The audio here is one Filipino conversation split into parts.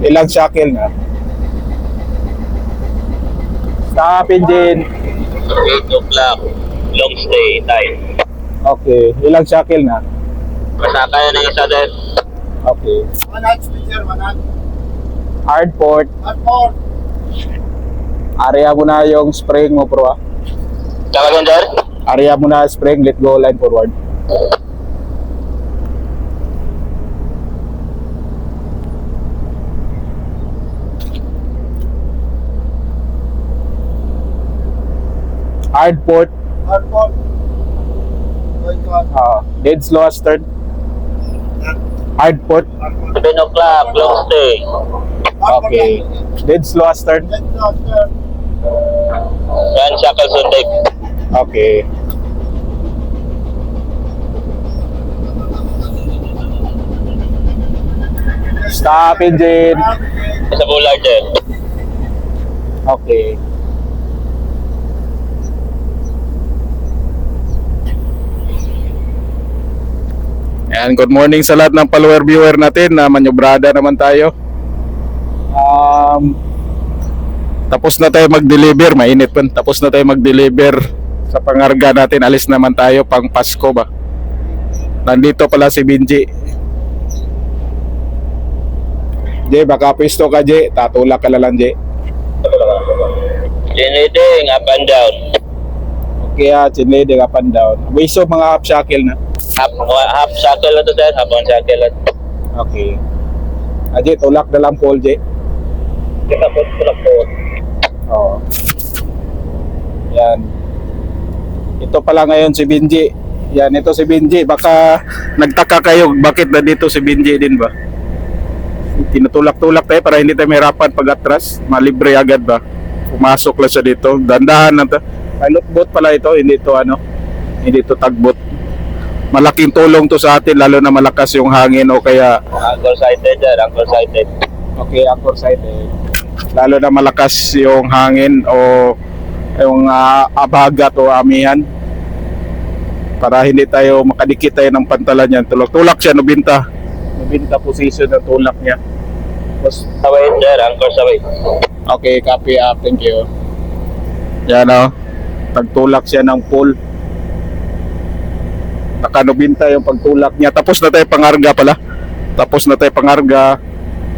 Ilang shackle na? Stop engine. 8 o'clock. Long stay time. Okay. Ilang shackle na? Masakay na isa din. Okay. 1 speaker, 1 Hard port. Hardport. Area mo na yung spring mo, bro. Tawagan sir? Area mo na spring. Let go line forward. Hard port. Hardport. Going to Dead slow start. Hard port. 7 o'clock. Long stay. Okay. Dead slow start. Let's go, sir. Yan, shackles on deck. Okay. Stop engine. Sa bullard din. Okay. Ayan, good morning sa lahat ng follower viewer natin na manyobrada naman tayo. Tapos na tayo mag-deliver, mainit pa. Tapos na tayo mag-deliver sa pangarga natin. Alis naman tayo pang Pasko ba. Nandito pala si Benji. Jay, baka pwesto ka, Jay. Tatulak ka lang, Jay. Leading up and down. Okay, chinlady up and down. Wiso mga half shackle na. Half shackle na to sir. Half one shackle na. Okay. Jay, tulak na lang pole, Jay. Tulak po. Oo. Yan. Ito pala ngayon si Benji. Yan, ito si Benji. Baka nagtaka kayo bakit na dito si Benji din ba? Tinutulak-tulak tayo para hindi tayo mahirapan pag atras. Malibre agad ba? Pumasok lang siya dito. Dandahan na to. Pilot boat pala ito. Hindi ito hindi ito tugboat. Malaking tulong to sa atin lalo na malakas yung hangin o kaya Anchor sighted sir. Anchor sighted. okay, anchor sighted. Lalo na malakas yung hangin o yung abagat o amihan. Para hindi tayo makadikit tayo ng pantalan yan. Tulak siya, nubinta position ng tulak niya. Tapos, Saway sir. Anchor saway. okay, copy up. Thank you. Yan o. Pagtulak siya ng pull. Nakanubinta yung pagtulak niya. Tapos na tayo pangarga pala. Tapos na tayo pangarga.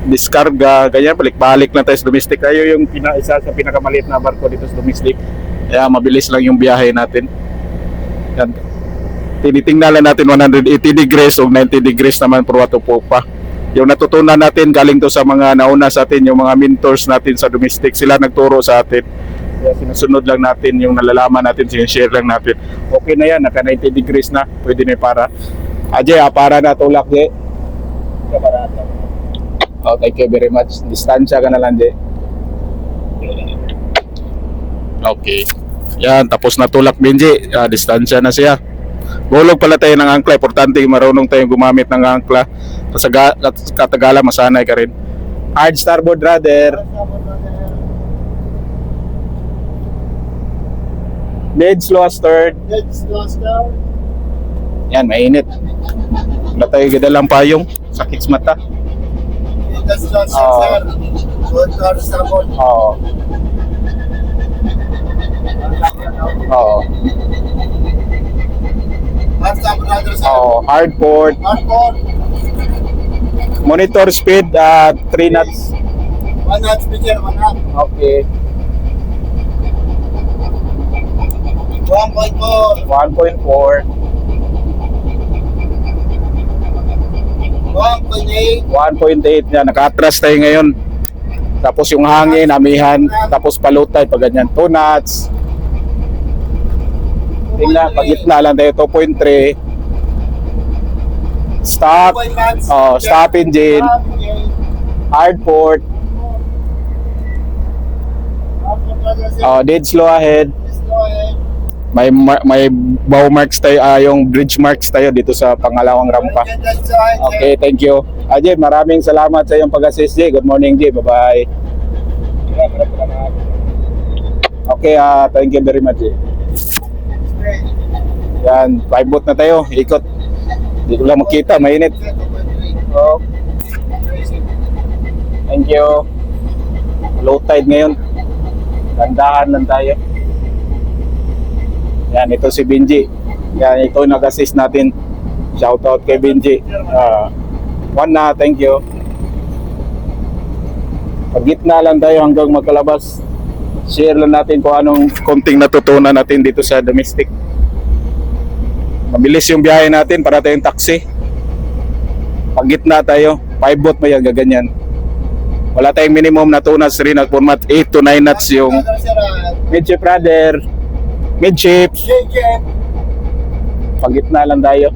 Diskarga. Ganyan, balik-balik lang tayo sa domestic. Ayo yung isa sa pinakamaliit na barko dito sa domestic. Kaya mabilis lang yung biyahe natin. Yan. Tinitingnan lang natin 180 degrees o 90 degrees naman per watt po pa. Yung natutunan natin galing to sa mga nauna sa atin, yung mga mentors natin sa domestic, sila nagturo sa atin. Kaya sinusunod lang natin yung nalalaman natin, sinishare lang natin. Okay na yan, naka 90 degrees na, pwede na para. Ajay, para na tulak, Jay. Oh, thank you very much. Distansya ka na lang, Jay. Okay. Yan, tapos na tulak, Benji. Distansya na siya. Bulog pala tayo ng angkla. Importante marunong tayong gumamit ng angkla. Sa katagalan, masanay ka rin. Hard starboard rudder. Dead slow stern. Let's go, sir. Yan, mainit. Wala tayo gadalang payong. Sakit sa mata. Let's go, sir. Going to starboard. Oo. Oo. Hardport, sir. Oo. Hard port. Hardport. Monitor speed 3 knots. 1 speaker, 1 Okay. 1.4. 1.4. 1.8. 1.8 yan. Naka-atras tayo ngayon. Tapos yung hangin, amihan. Tapos palutay pag ganyan. 2 knots. Tingnan, pag gitna lang tayo. 2.3. Stop. Stop engine. Hard port. Dead slow ahead. May bow marks tayo, yung bridge marks tayo dito sa pangalawang rampa. Okay, thank you. Jay, maraming salamat sa iyong pag-assist, Jay. Good morning, Jay. Bye-bye. Okay, thank you very much, Jay. Yan, 5 boat na tayo. Ikot. Hindi ko lang makita, mainit. Oh. Thank you. Low tide ngayon. Dandahan lang tayo. Yan, ito si Benji. Yan, ito nag-assist natin. Shoutout kay Benji. One na, thank you. Pag gitna lang tayo hanggang magkalabas. Share lang natin kung anong konting natutunan natin dito sa domestic. Mabilis yung biyahe natin para tayong taxi. Pag gitna tayo, 5 boat mo yan, gaganyan. Wala tayong minimum na 2 knots rin. 8 to 9 knots yung midship brother. Midship. Pag gitna lang tayo.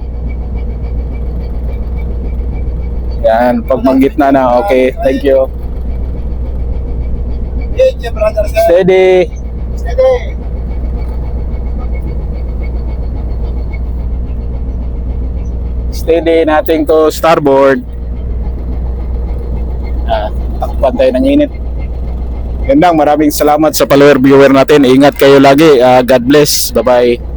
Yan, pag manggitna na, okay, thank you. Steady. Steady natin to starboard. Takpan tayo ng init. Gandang, maraming salamat sa follower viewer natin. Ingat kayo lagi. God bless. Bye-bye.